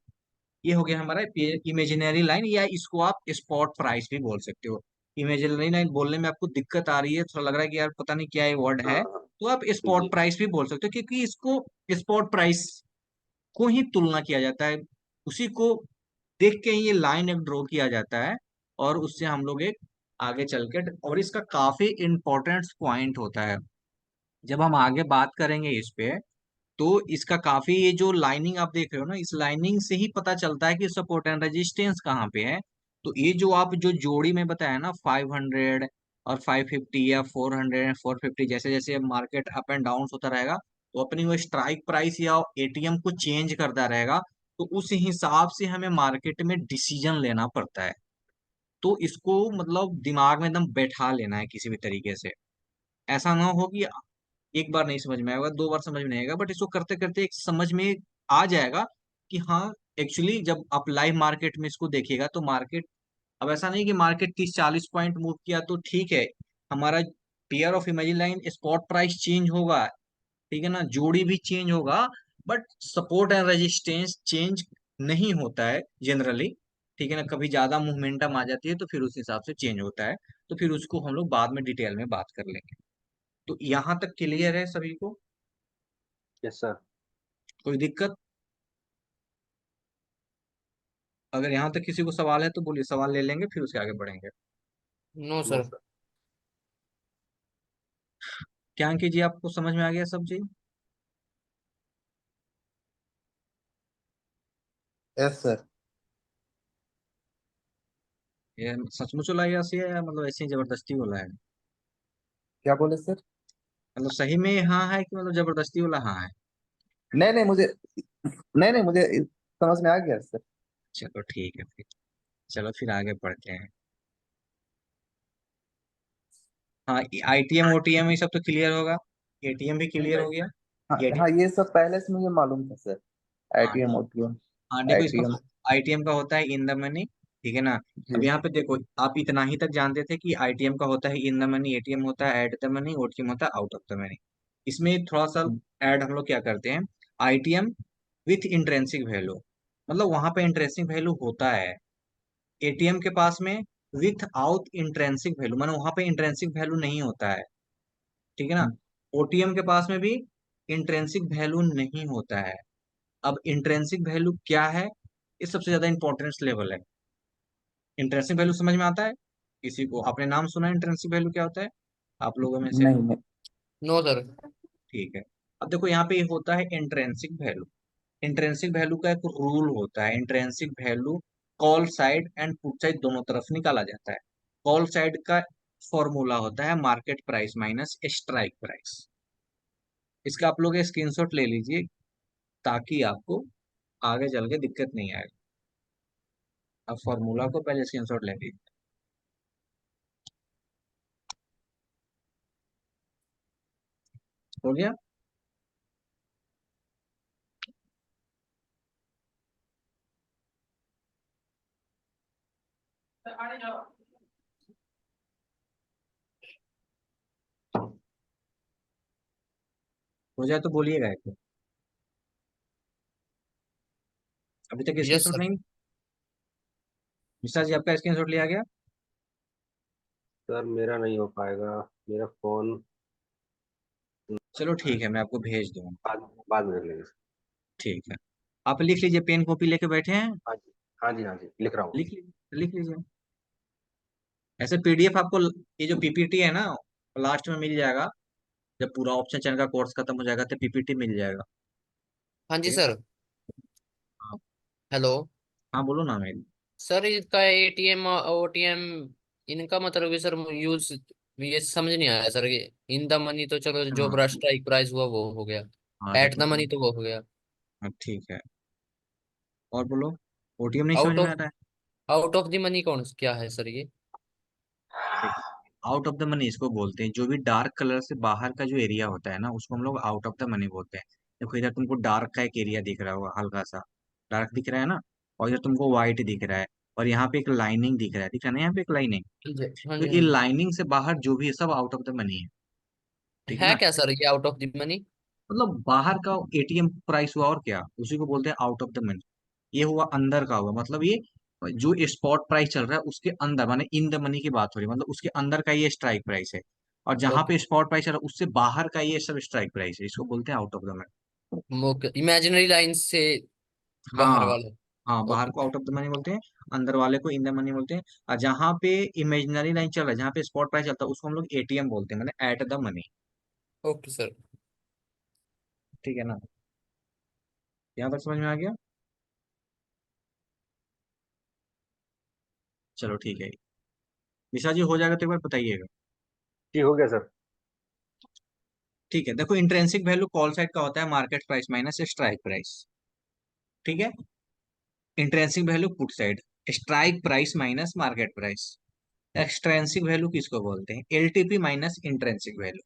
ये हो गया हमारा इमेजिनरी लाइन, या इसको आप स्पॉट प्राइस भी बोल सकते हो। इमेजिनरी लाइन बोलने में आपको दिक्कत आ रही है, थोड़ा लग रहा है कि यार पता नहीं क्या ये वर्ड हाँ है, हाँ। तो आप स्पॉट जी। प्राइस भी बोल सकते हो, क्योंकि इसको स्पॉट प्राइस को ही तुलना किया जाता है, उसी को देख के ही ये लाइन एक ड्रॉ किया जाता है, और उससे हम लोग एक आगे चल के, और इसका काफी इंपॉर्टेंट पॉइंट होता है जब हम आगे बात करेंगे इस पे। तो इसका काफी, ये जो लाइनिंग आप देख रहे हो ना, इस लाइनिंग से ही पता चलता है कि सपोर्ट एंड रेजिस्टेंस कहाँ पे है। तो ये जो आप जो जोड़ी में बताया ना, 500 और 550 या 400 एंड 450, जैसे जैसे मार्केट अप एंड डाउन होता रहेगा, तो अपनी वो स्ट्राइक प्राइस या एटीएम को चेंज करता रहेगा, तो उस हिसाब से हमें मार्केट में डिसीजन लेना पड़ता है। तो इसको मतलब दिमाग में एकदम बैठा लेना है किसी भी तरीके से। ऐसा ना हो कि एक बार नहीं समझ में आएगा, दो बार समझ में नहीं आएगा, बट इसको करते करते एक समझ में आ जाएगा कि हाँ, एक्चुअली जब आप लाइव मार्केट में इसको देखिएगा तो मार्केट, अब ऐसा नहीं कि मार्केट 30-40 पॉइंट मूव किया तो ठीक है, हमारा pair of imagine line spot price change होगा, ठीक है ना, जोड़ी भी चेंज होगा, but support and resistance change नहीं होता है जनरली, ठीक है ना, कभी ज्यादा मोमेंटम आ जाती है तो फिर उस हिसाब से चेंज होता है। तो फिर उसको हम लोग बाद में डिटेल में बात कर लेंगे। तो यहाँ तक क्लियर है सभी को? Yes sir. कोई दिक्कत? अगर यहाँ तक किसी को सवाल है तो बोलिए, सवाल ले लेंगे फिर उसके आगे बढ़ेंगे। No no sir. सर। क्या अंकित जी, आपको समझ में आ गया सब चीज? Yes sir. ये सचमुच वाला या से है, मतलब ऐसे ही जबरदस्ती वाला है? क्या बोले सर? मतलब सही में हाँ है कि मतलब जबरदस्ती वाला हाँ है? नहीं नहीं मुझे, नहीं नहीं मुझे समझ में आ गया सर। चलो ठीक है फिर। चलो फिर आगे बढ़ते हैं। हाँ, आईटीएम ओटीएम ये सब तो क्लियर होगा। एटीएम भी क्लियर हो गया। हाँ एटी हाँ, ये सब पहले से मुझे मालूम था सर। हाँ एटीएम ओटीएम। हाँ, देखो इसका एटीएम। आईटीएम का होता है इन द मनी, ठीक है ना। अब जी। यहाँ पे देखो, आप इतना ही तक जानते थे कि आईटीएम का होता है इन द मनी, एटीएम होता है एट द मनी, ओटीएम होता है आउट ऑफ द मनी। इसमें थोड़ा सा ऐड हम लोग क्या करते हैं, आईटीएम विथ इंट्रेंसिक वैल्यू, मतलब वहां पे इंट्रेंसिक वैल्यू होता है। एटीएम के पास में विथ आउट इंट्रेंसिक वैल्यू, माने वहां पे इंट्रेंसिक वैल्यू नहीं होता है, ठीक है ना। ओटीएम के पास में भी इंट्रेंसिक वैल्यू नहीं होता है। अब इंट्रेंसिक वैल्यू क्या है, ये सबसे ज्यादा इंपॉर्टेंस लेवल है। इंट्रेंसिक वैल्यू समझ में आता है किसी को? आपने नाम सुना है इंट्रेंसिक वैल्यू क्या होता है आप लोगों में से? नहीं नहीं। No sir. ठीक है। अब देखो यहाँ पे ये होता है इंट्रेंसिक वैल्यू। इंट्रेंसिक वैल्यू का एक रूल होता है, intrinsic value call side and put side दोनों तरफ निकाला जाता है। कॉल साइड का फॉर्मूला होता है market price minus strike price. इसका आप लोग स्क्रीनशॉट ले लीजिए ताकि आपको आगे चल के दिक्कत नहीं आएगी। अब फॉर्मूला को पहले स्क्रीनशॉट ले लीजिए। हो गया? हो जाए तो बोलिएगा एक बार। अभी तक यस स्क्रीनशॉट सर। नहीं? मिश्रा जी, आपका स्क्रीनशॉट लिया गया? सर मेरा नहीं हो पाएगा, मेरा फोन। चलो ठीक है, मैं आपको भेज दूंगा। बाद बाद में कर लेंगे सर। ठीक है, आप लिख लीजिए, पेन कॉपी लेके बैठे हैं? हाँ जी, हाँ जी, हाँ जी, लिख रहा हूँ। लिख लीजिए, लिख लीजिए। ऐसे पीडीएफ आपको ये जो पीपीटी है ना, लास्ट में मिल जाएगा। जब पूरा ऑप्शन चैनल का कोर्स खत्म हो जाएगा तो पीपीटी मिल जाएगा। हाँ जी ठीक है। सर। हाँ। हेलो। हाँ, बोलो ना मेरी। सर इसका एटीएम ओटीएम इनका मतलब है सर यूज, ये समझ नहीं आया सर। ये इन द मनी तो चलो, जो हाँ स्ट्राइक प्राइस हुआ वो हो गया। हाँ, एट देखो द तुम। मनी तो वो हो गया। हाँ ठीक है, और बोलो। ओटीएम नहीं समझ आउट में ऑफ आ रहा है? आउट ऑफ द मनी कौन क्या है सर ये? आउट ऑफ द मनी इसको बोलते हैं, जो भी डार्क कलर से बाहर का जो एरिया होता है ना उसको हम लोग आउट ऑफ द मनी बोलते हैं। देखो इधर तुमको डार्क का एक एरिया दिख रहा होगा, हल्का सा डार्क दिख रहा है ना, और इधर तुमको व्हाइट दिख रहा है, और यहाँ पे एक लाइनिंग दिख रहा है ना, यहाँ पे एक लाइनिंग। हाँ जी, हाँ तो जी, ये हाँ जी। लाइनिंग से बाहर जो भी है सब आउट ऑफ द मनी है, ठीक है है ना। क्या सर ये आउट ऑफ द मनी? मतलब बाहर का एटीएम प्राइस हुआ और क्या, उसी को बोलते हैं आउट ऑफ द मनी। ये हुआ अंदर का हुआ, मतलब ये जो स्पॉट प्राइस चल रहा है उसके अंदर, माने इन द मनी की बात हो रही है, मतलब उसके अंदर का ये स्ट्राइक प्राइस है। और जहां ओके। पे स्पॉट प्राइस चल रहा है उससे बाहर का ये सब स्ट्राइक प्राइस है, इसको बोलते हैं out of the money. Okay, imaginary line से बाहर हाँ वाला। हाँ, बाहर ओके। को आउट ऑफ द मनी बोलते हैं, अंदर वाले को इन द मनी बोलते हैं। और जहां पे इमेजिनरी लाइन चल रहा है, जहां पे स्पॉट प्राइस चलता है उसको हम लोग एटीएम बोलते हैं, माने at the money. Okay sir. ठीक है ना, यहाँ तक समझ में आ गया? चलो ठीक है, विशा जी हो जाएगा तो एक बार बताइएगा। जी हो गया सर। ठीक है, देखो इंट्रेंसिक वैल्यू कॉल साइड का होता है market price minus strike price, ठीक है। Intrinsic value put side strike price minus market price. Extrinsic value किसको बोलते हैं? LTP minus intrinsic value.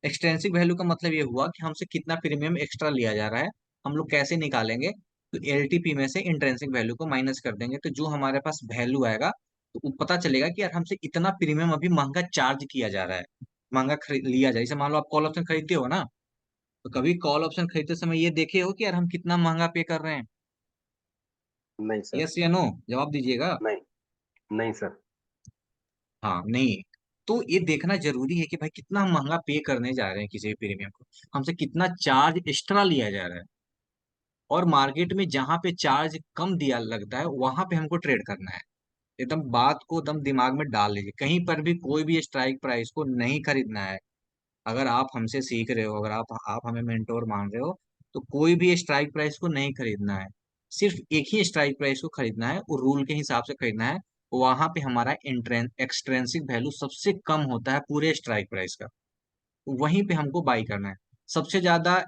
Extrinsic value का मतलब ये हुआ कि हमसे कितना प्रीमियम एक्स्ट्रा लिया जा रहा है, हम लोग कैसे निकालेंगे। तो एलटीपी में से इंट्रेंसिक वैल्यू को माइनस कर देंगे तो जो हमारे पास वैल्यू आएगा, तो वो पता चलेगा कि यार हमसे इतना प्रीमियम अभी महंगा चार्ज किया जा रहा है, महंगा खरीद लिया जाए। जैसे मान लो आप कॉल ऑप्शन खरीदते हो ना, तो कभी कॉल ऑप्शन खरीदते समय ये देखे हो कि यार हम कितना महंगा पे कर रहे हैं? नहीं सर। यस या नो जवाब दीजिएगा। नहीं। नहीं सर। हाँ नहीं। तो ये देखना जरूरी है कि भाई कितना हम महंगा पे करने जा रहे हैं किसी भी प्रीमियम को, हमसे कितना चार्ज एक्स्ट्रा लिया जा रहा है। और मार्केट में जहां पे चार्ज कम दिया लगता है वहां पे हमको ट्रेड करना है। एकदम बात को एकदम दिमाग में डाल लीजिए, कहीं पर भी कोई भी स्ट्राइक प्राइस को नहीं खरीदना है। अगर आप हमसे सीख रहे हो, अगर आप हमें मेंटोर मान रहे हो, तो कोई भी स्ट्राइक प्राइस को नहीं खरीदना है। सिर्फ एक ही स्ट्राइक प्राइस को खरीदना है, और रूल के हिसाब से खरीदना है। वहां पे हमारा एक्सट्रेंसिक वैल्यू सबसे कम होता है पूरे स्ट्राइक प्राइस का, वहीं पे हमको बाई करना है। सबसे ज्यादा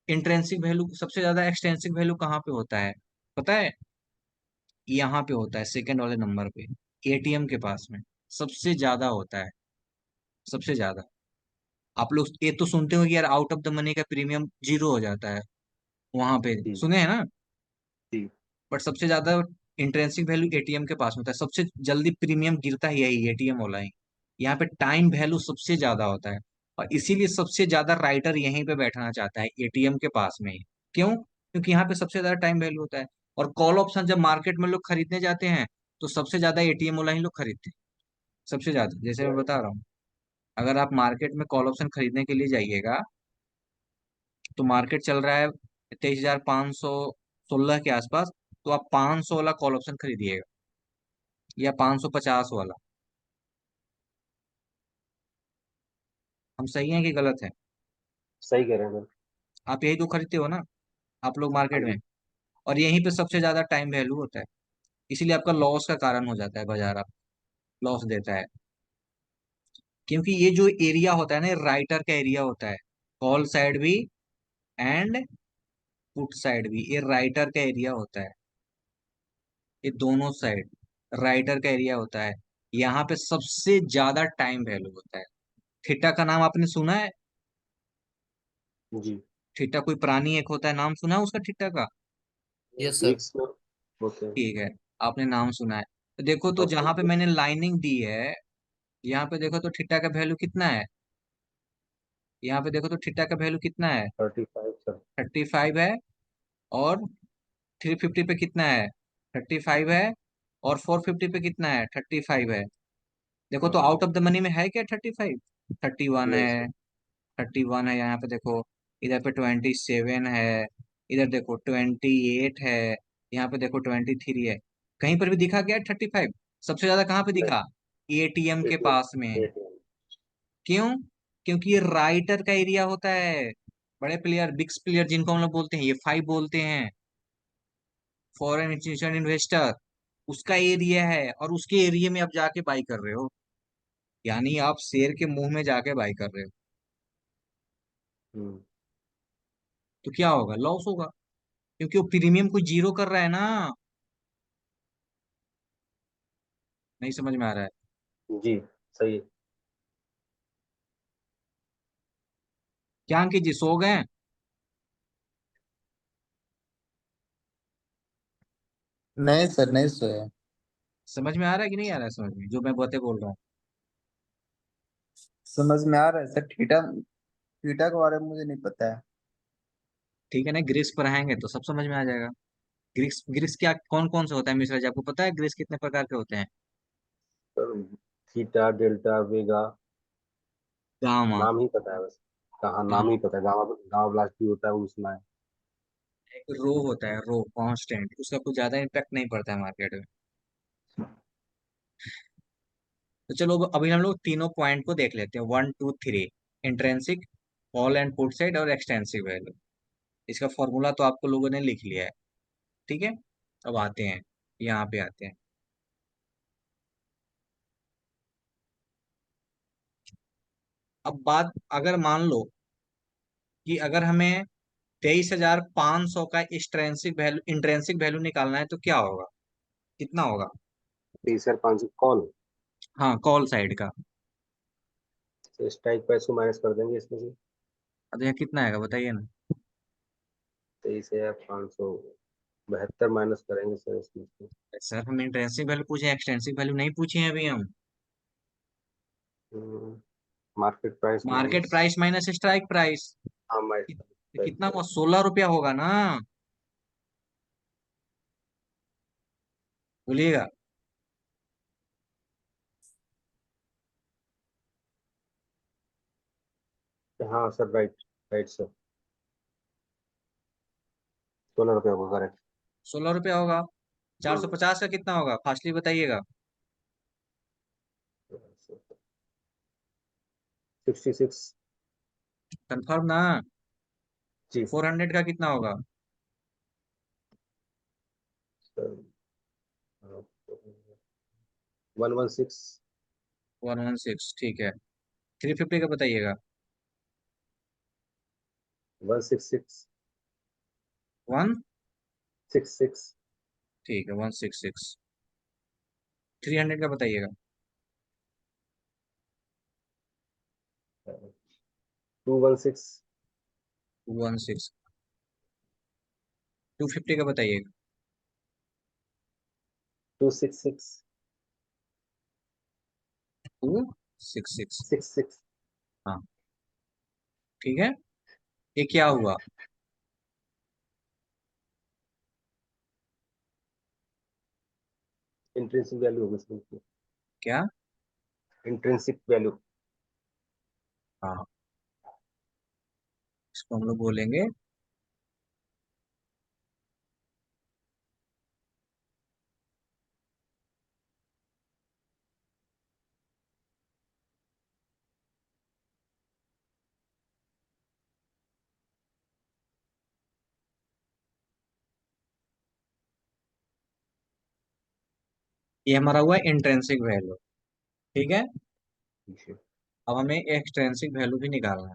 इंट्रेंसिक वैल्यू, सबसे ज्यादा एक्सटेंसिक वैल्यू कहाँ पे होता है पता है? यहाँ पे होता है सेकंड वाले नंबर पे, एटीएम के पास में सबसे ज्यादा होता है, सबसे ज्यादा। आप लोग ये तो सुनते हो कि यार आउट ऑफ द मनी का प्रीमियम जीरो हो जाता है, वहां पे जी। सुने हैं ना? जी। बट सबसे ज्यादा इंट्रेंसिक वैल्यू एटीएम के पास होता है, सबसे जल्दी प्रीमियम गिरता है यही एटीएम वाला ही। यहाँ पे टाइम वैल्यू सबसे ज्यादा होता है, और इसीलिए सबसे ज्यादा राइटर यहीं पे बैठना चाहता है एटीएम के पास में ही। क्यों? क्योंकि यहाँ पे सबसे ज्यादा टाइम वैल्यू होता है। और कॉल ऑप्शन जब मार्केट में लोग खरीदने जाते हैं, तो सबसे ज्यादा एटीएम वाला ही लोग खरीदते हैं, सबसे ज्यादा। जैसे मैं बता रहा हूँ, अगर आप मार्केट में कॉल ऑप्शन खरीदने के लिए जाइएगा, तो मार्केट चल रहा है 23,516 के आसपास, तो आप 500 वाला कॉल ऑप्शन खरीदिएगा, या 550 वाला। हम सही हैं कि गलत है? सही कह रहे हैं सर। आप यही तो खरीदते हो ना, आप लोग हाँ मार्केट में। जी। और यहीं पे सबसे ज्यादा टाइम वैल्यू होता है, इसीलिए आपका लॉस का कारण हो जाता है, बाजार आप लॉस देता है। क्योंकि ये जो एरिया होता है ना, राइटर का एरिया होता है, कॉल साइड भी एंड पुट साइड भी, ये राइटर का एरिया होता है। ये दोनों साइड राइटर का एरिया होता है। यहाँ पे सबसे ज्यादा टाइम वैल्यू होता है। थीटा का नाम आपने सुना है? जी। थीटा कोई प्राणी एक होता है, नाम सुना है उसका थीटा का? Yes sir. ग्रीक्स में होते हैं। ठीक है, आपने नाम सुना है। तो देखो, तो ऑप्शन जहां पे पे। मैंने लाइनिंग दी है, यहाँ पे देखो तो थीटा का वैल्यू कितना है? यहाँ पे देखो तो थीटा का वैल्यू कितना है? 35 सर। 35 है। और 350 पे कितना है? 35 है। और 450 पे कितना है? 35 है। देखो तो हाँ। आउट ऑफ द मनी में है क्या 35? 31 नहीं है। सर। 31 है यहाँ पे देखो। इधर पे 27 है। इधर देखो 28 है। यहाँ पे देखो 23 है। कहीं पर भी दिखा गया 35? सबसे ज्यादा कहाँ पे नहीं। दिखा? एटीएम के एटीएम। पास में। एटीएम। क्यों? क्योंकि ये राइटर का एरिया होता है। बड़े प्लेयर, बिग प्लेयर जिनको हम लोग बोलते हैं, ये फाइव बोलते हैं, फॉरेन इंस्टीट्यूशन इन्वेस्टर, उसका एरिया है। और उसके एरिया में आप जाके बाई कर रहे हो, यानी आप शेर के मुंह में जाके बाई कर रहे हो। हम्म। तो क्या होगा? लॉस होगा, क्योंकि वो प्रीमियम को जीरो कर रहा है ना। नहीं समझ में आ रहा है? जी। सही है। क्या अंकित जी सो गए? नहीं सर, नहीं सोए। समझ में आ रहा है कि नहीं आ रहा है समझ में, जो मैं बातें बोल रहा हूँ? समझ में आ रहा है सर। थीटा, थीटा के बारे में मुझे नहीं पता है। ठीक है ना, ग्रीस पर आएंगे तो सब समझ में आ जाएगा। ग्रीस, ग्रीस क्या कौन कौन से होता है मिश्रा जी, आपको पता है ग्रीस कितने प्रकार के होते हैं? सर थीटा डेल्टा वेगा, गामा। नाम ही पता है बस। कहाँ नाम गामा। ही पता है, गामा गामा ब्लास्ट भी होता है वो सुना है। एक रो होता है, रो कांस्टेंट, उसका कुछ ज्यादा इम्पैक्ट नहीं पड़ता है मार्केट में। तो चलो अभी हम लोग तीनों पॉइंट को देख लेते हैं, 1 2 3। Intrinsic, call and put side, और एक्सटेंसिव वैल्यू। इसका फॉर्मूला तो आपको लोगों ने लिख लिया है। ठीक है, अब आते हैं, यहाँ पे आते हैं। अब बात, अगर मान लो कि अगर हमें 23,500 का इंट्रेंसिक वैल्यू निकालना है, तो क्या होगा? कितना होगा? 23,500 कॉल। हाँ, कॉल साइड का। तो स्ट्राइक प्राइस को माइनस कर देंगे इसमें से। अब यहाँ कितना आएगा बताइए ना? 23,500 72 माइनस करेंगे सर इसमें से। सर हम इंट्रेंसिक वैल्यू पूछे, एक्सटेंसिव वैल्यू नहीं पूछे हैं अभी हम। Market price market minus. Price minus strike price. हाँ माइनस। कितना हुआ? 16 रुपया होगा ना। बोलिएगा। हाँ सर, राइट। Right sir. 16 रुपये होगा, करेक्ट। 16 रुपया होगा। 450 का कितना होगा, फास्टली बताइएगा। 66। कंफर्म ना। जी 400 का कितना होगा। सर। 116। 116 ठीक है। 350 का बताइएगा। 166। वन 66। ठीक है 166। 300 का बताइएगा। 216। 216। 250 का बताइएगा। 266। 266। 66। हाँ ठीक है। ये क्या हुआ। इंट्रिंसिक वैल्यू होगी इसमें। क्या। Intrinsic value. हाँ इसको हम लोग बोलेंगे ये हमारा हुआ इंट्रिंसिक वैल्यू। ठीक है। अब हमें एक्सट्रिंसिक वैल्यू भी निकालना है।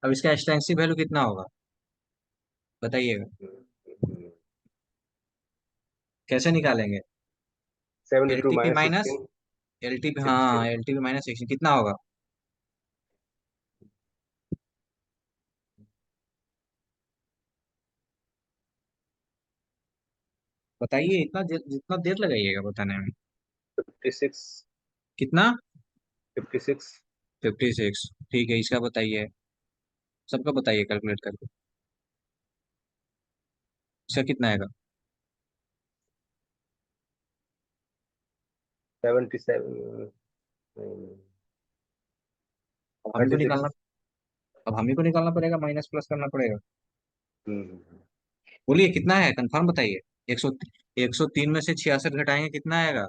अब इसका एक्सट्रिंसिक वैल्यू कितना होगा बताइएगा। कैसे निकालेंगे। 72 एलटीपी माइनस माइनस 16। एलटीपी, हाँ 16। एलटीपी माइनस 16 कितना होगा। बताइए, जितना देर लगाइएगा बताने में। 56। कितना। 56। 56 ठीक है। इसका बताइए, सबका बताइए कैलकुलेट करके। इसका कितना आएगा। 77। अब हम ही को 36। निकालना अब हम ही को निकालना पड़ेगा, माइनस प्लस करना पड़ेगा। हम्म। बोलिए कितना है, कंफर्म बताइए। 103 में से 66 घटाएंगे कितना आएगा।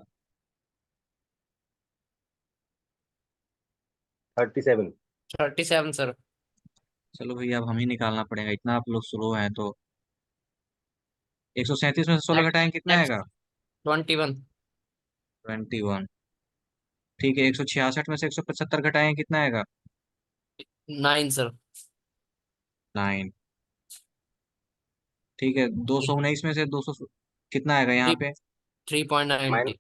37। 37 सर। चलो भैया अब हम ही निकालना पड़ेगा, इतना आप लोग स्लो हैं तो। 137 में से 16 नेक्स्ट घटाएंगे कितना नेक्स्ट आएगा। 21। 21 ठीक है। 166 में से 175 घटाएंगे कितना आएगा। 9 सर। 9 ठीक है। 219 में से 200 कितना आएगा यहाँ थ्री पे। 3.90। माइनस।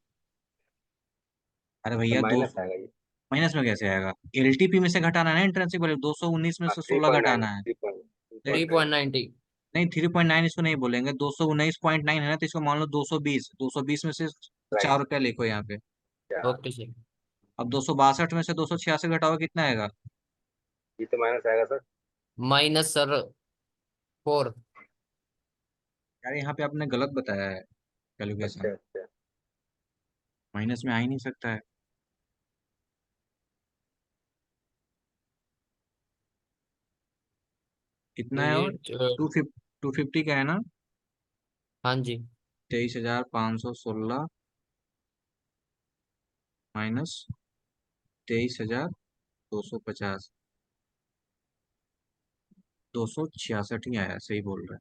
अरे भैया दो माइनस आएगा ये। माइनस में कैसे आएगा। एलटीपी में से घटाना है ना, इंट्रेंसिक वैल्यू 219 में हाँ, से थ्री 16 पॉइंट नाइन घटाना है। थ्री पॉइंट थ्री नहीं, पॉइंट नाइन 3.90। नहीं 3.9 इसको नहीं बोलेंगे, 219.9 है ना, तो इसको मान लो 220 में से राइट। 4 रुपया लिखो यहाँ पे। क्या? Okay sir. अब 262 में से 286 घटाओगे कितना आएगा। ये तो माइनस आएगा सर। Minus sir 4। यार यहाँ पे आपने गलत बताया है अच्छा कैलकुलेशन। अच्छा। माइनस में आ ही नहीं सकता है। तो कितना है ये और 250 का है ना। हाँ जी। 23,516 माइनस 23,250, 266 ही आया, सही बोल रहा है।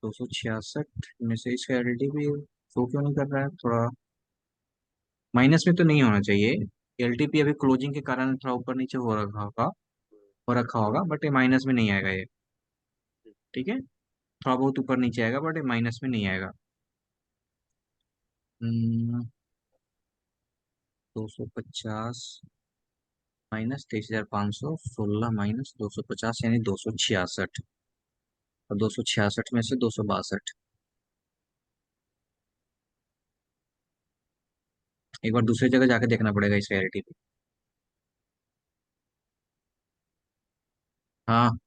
266 में से इसका एलटी भी शो क्यों नहीं कर रहा है थोड़ा। माइनस में तो नहीं होना चाहिए। एलटीपी अभी क्लोजिंग के कारण थोड़ा ऊपर नीचे हो रखा होगा, बट ये माइनस में नहीं आएगा ये। ठीक है। थोड़ा बहुत ऊपर नीचे आएगा बट ये माइनस में नहीं आएगा। 250 माइनस 23,516 माइनस 250 यानी 266, और 266 में से 262। एक बार दूसरी जगह जाके देखना पड़ेगा इस रियलिटी पे। हाँ।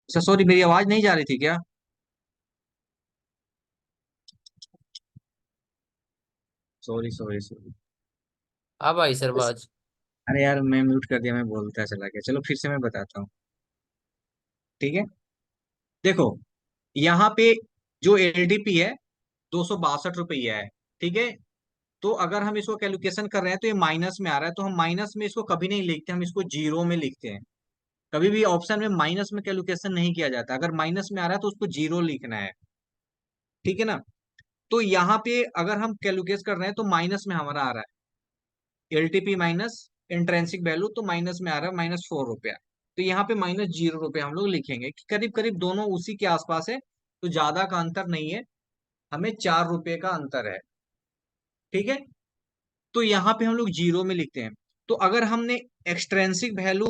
अच्छा सॉरी, मेरी आवाज नहीं जा रही थी क्या? Sorry sorry sorry. अब आई सर बाज। अरे यार मैं म्यूट कर दिया, मैं बोलता चला गया। चलो फिर से मैं बताता हूँ। ठीक है, देखो यहाँ पे जो एलडीपी है 262 रुपया है। ठीक है, तो अगर हम इसको कैलकुलेशन कर रहे हैं तो ये माइनस में आ रहा है, तो हम माइनस में इसको कभी नहीं लिखते, हम इसको जीरो में लिखते हैं। कभी भी ऑप्शन में माइनस में कैलकुलेशन नहीं किया जाता, अगर माइनस में आ रहा है तो उसको जीरो लिखना है। ठीक है ना? तो यहाँ पे अगर हम कैलकुलेट कर रहे हैं तो माइनस में हमारा आ रहा है एलटीपी माइनस इंट्रेंसिक वैल्यू, तो माइनस में आ रहा है -4 रुपया। तो यहाँ पे -0 रुपया हम लोग लिखेंगे कि करीब करीब दोनों उसी के आसपास है, तो ज्यादा का अंतर नहीं है, हमें 4 रुपये का अंतर है। ठीक है, तो यहाँ पे हम लोग जीरो में लिखते हैं। तो अगर हमने एक्सट्रेंसिक वैल्यू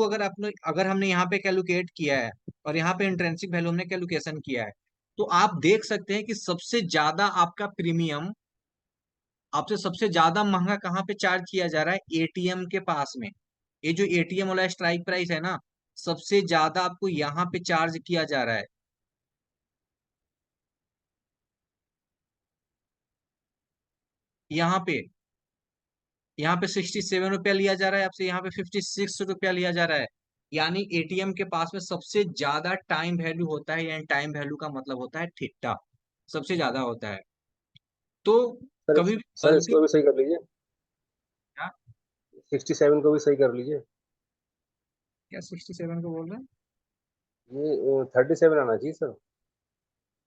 अगर हमने यहाँ पे कैलकुलेट किया है और यहाँ पे इंट्रेंसिक वैल्यू हमने कैलकुलेशन किया है, तो आप देख सकते हैं कि सबसे ज्यादा आपका प्रीमियम, आपसे सबसे ज्यादा महंगा कहाँ पे चार्ज किया जा रहा है? एटीएम के पास में। ये जो एटीएम वाला स्ट्राइक प्राइस है ना, सबसे ज्यादा आपको यहाँ पे चार्ज किया जा रहा है। यहाँ पे 67 रुपया लिया जा रहा है आपसे, यहाँ पे 56 रुपया लिया जा रहा है। यानी एटीएम के पास में सबसे ज्यादा टाइम वैल्यू होता है, यानी टाइम वैल्यू का मतलब होता है ठिट्टा, सबसे ज्यादा होता है। तो सर कभी भी सर गलती। इसको भी सही कर लीजिए, क्या? 67 को भी सही कर लीजिए। क्या 67 को बोल रहे हैं? ये 37 आना चाहिए सर,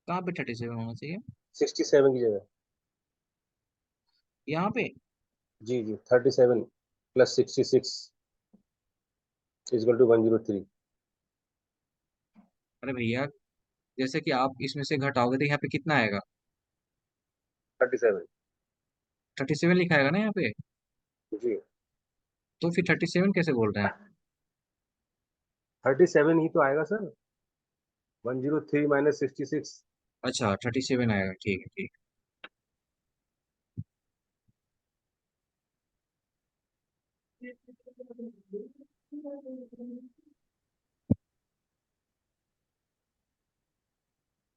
कहाँ पे 37 होना चाहिए? 67 की जगह। यहाँ पे? जी जी, 37 प्लस 66 इजकल टू 103। अरे भैया, जैसे कि आप इसमें से घटाओगे तो यहाँ पे कितना आएगा? 37। 37 लिखा आएगा ना यहाँ पे। जी, तो फिर 37 कैसे बोल रहे हैं? 37 ही तो आएगा सर, 103 माइनस 66। अच्छा 37 आएगा, ठीक है ठीक।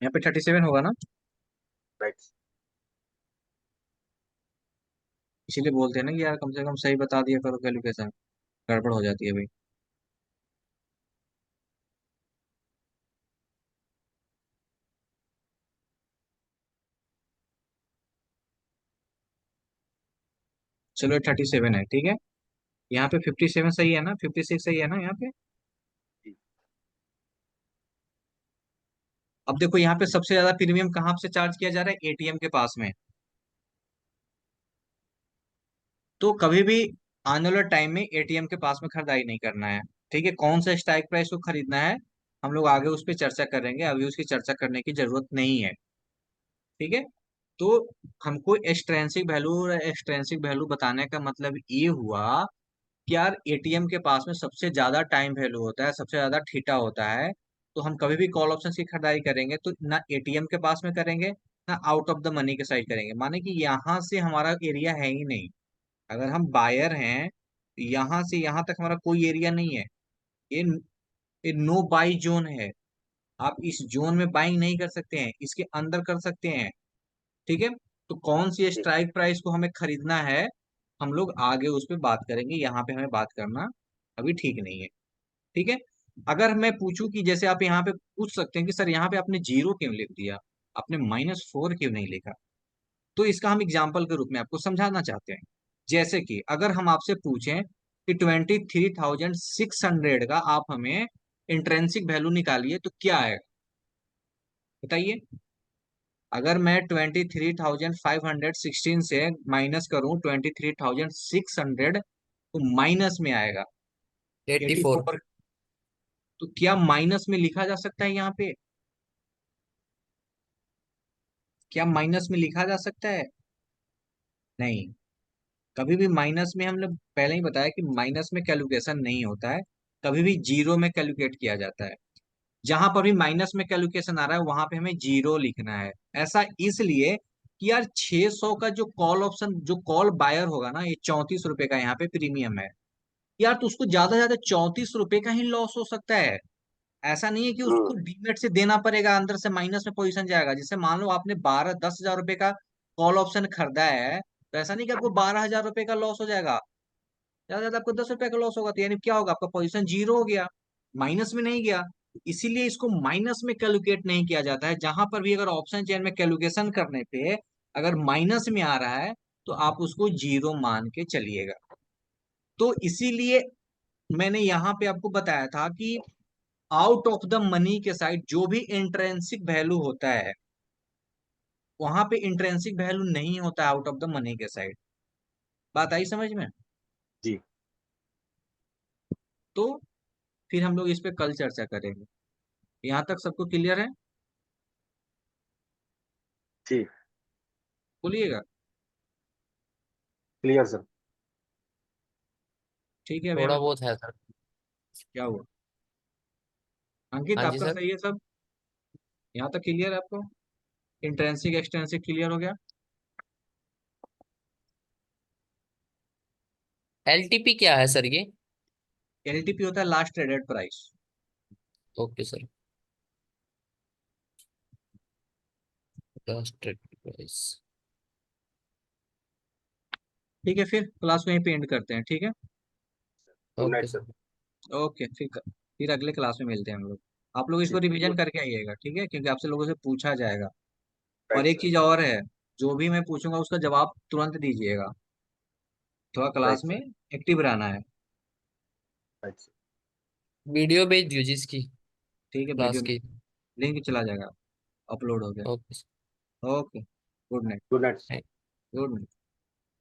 यहाँ पे 37 होगा ना? राइट। इसीलिए बोलते हैं ना कि यार कम से कम सही बता दिया करो कैलकुलेशन, गड़बड़ हो जाती है भाई। चलो 37 है, ठीक है। यहाँ पे 57 सही है ना, 56 सही है ना यहाँ पे? अब देखो यहाँ पे सबसे ज्यादा प्रीमियम कहाँ से चार्ज किया जा रहा है? एटीएम के पास में। तो कभी भी आने वाले टाइम में एटीएम के पास में खरीदारी नहीं करना है। ठीक है, कौन सा स्ट्राइक प्राइस को खरीदना है हम लोग आगे उस पर चर्चा करेंगे, अभी उसकी चर्चा करने की जरूरत नहीं है। ठीक है, तो हमको एक्सट्रेंसिक वैल्यू बताने का मतलब ये हुआ कि यार एटीएम के पास में सबसे ज्यादा टाइम वैल्यू होता है, सबसे ज्यादा थीटा होता है। तो हम कभी भी कॉल ऑप्शन की खरीदारी करेंगे तो ना एटीएम के पास में करेंगे, ना आउट ऑफ द मनी के साइड करेंगे, माने कि यहाँ से हमारा एरिया है ही नहीं। अगर हम बायर हैं तो यहाँ से यहाँ तक हमारा कोई एरिया नहीं है। ये ये नो बाई जोन है, आप इस जोन में बाइंग नहीं कर सकते हैं, इसके अंदर कर सकते हैं। ठीक है, तो कौन सी स्ट्राइक प्राइस को हमें खरीदना है हम लोग आगे उस पर बात करेंगे, यहाँ पे हमें बात करना अभी ठीक नहीं है। ठीक है, अगर मैं पूछूं कि जैसे आप यहाँ पे पूछ सकते हैं कि सर यहाँ पे आपने जीरो क्यों लिख दिया, आपने -4 क्यों नहीं लिखा, तो इसका हम एग्जाम्पल के रूप में आपको समझाना चाहते हैं। जैसे कि अगर हम आपसे पूछें कि 23,600 का आप हमें इंट्रेंसिक वैल्यू निकालिए तो क्या आएगा? बताइए। अगर मैं 23,516 से माइनस करूं 23,600, तो माइनस में आएगा 84। 84। तो क्या माइनस में लिखा जा सकता है यहाँ पे? क्या माइनस में लिखा जा सकता है? नहीं, कभी भी माइनस में, हमने पहले ही बताया कि माइनस में कैलकुलेशन नहीं होता है, कभी भी जीरो में कैलकुलेट किया जाता है। जहां पर भी माइनस में कैलकुलेशन आ रहा है वहां पे हमें जीरो लिखना है। ऐसा इसलिए कि यार 600 का जो कॉल ऑप्शन, जो कॉल बायर होगा ना, ये 34 रुपए का यहाँ पे प्रीमियम है। यार तो उसको ज्यादा से ज्यादा 34 रुपए का ही लॉस हो सकता है। ऐसा नहीं है कि उसको डीमेट से देना पड़ेगा, अंदर से माइनस में पोजीशन जाएगा। जैसे मान लो आपने 12-10 हजार रुपए का कॉल ऑप्शन खरीदा है, तो ऐसा नहीं कि आपको 12 हजार रुपए का लॉस हो जाएगा, ज्यादा ज्यादा आपको 10 रुपए का लॉस होगा। तो यानी क्या होगा, आपका पोजीशन जीरो हो गया, माइनस में नहीं गया। इसीलिए इसको माइनस में कैलकुलेट नहीं किया जाता है। जहां पर भी अगर ऑप्शन चेन में कैलकुलेशन करने पे अगर माइनस में आ रहा है, तो आप उसको जीरो मान के चलिएगा। तो इसीलिए मैंने यहाँ पे आपको बताया था कि आउट ऑफ द मनी के साइड जो भी इंट्रेंसिक वैल्यू होता है, वहां पे इंट्रेंसिक वैल्यू नहीं होता आउट ऑफ द मनी के साइड। बात आई समझ में? जी। तो फिर हम लोग इस पे कल चर्चा करेंगे। यहाँ तक सबको क्लियर है? ठीक। बोलिएगा। Clear sir. ठीक है, अभी थोड़ा हमें बहुत है सर। क्या हुआ? अंकित हाँ जी आपका सर। सही है सब? यहाँ तक क्लियर है आपको? इंट्रेंसिक एक्सटेंसिक क्लियर हो गया? एलटीपी क्या है सर ये? एलटीपी होता है last traded price. Okay sir. Last price. ठीक है, फिर क्लास को यहीं पे एंड करते हैं, ठीक है? Good okay night sir. Sir. Okay, फिर अगले क्लास में मिलते हैं हम लोग। आप लोग इसको ठीक। रिवीजन करके आइएगा, ठीक है? क्योंकि आपसे लोगों से पूछा जाएगा। और राइट एक सर। चीज और है, जो भी मैं पूछूंगा उसका जवाब तुरंत दीजिएगा। थोड़ा क्लास राइट में सर। एक्टिव रहना है। Right sir. वीडियो भेज दियो जिसकी ठीक है, क्लास वीडियो की। लिंक चला जाएगा, अपलोड हो गया। Okay okay, good night. Sir. Good night.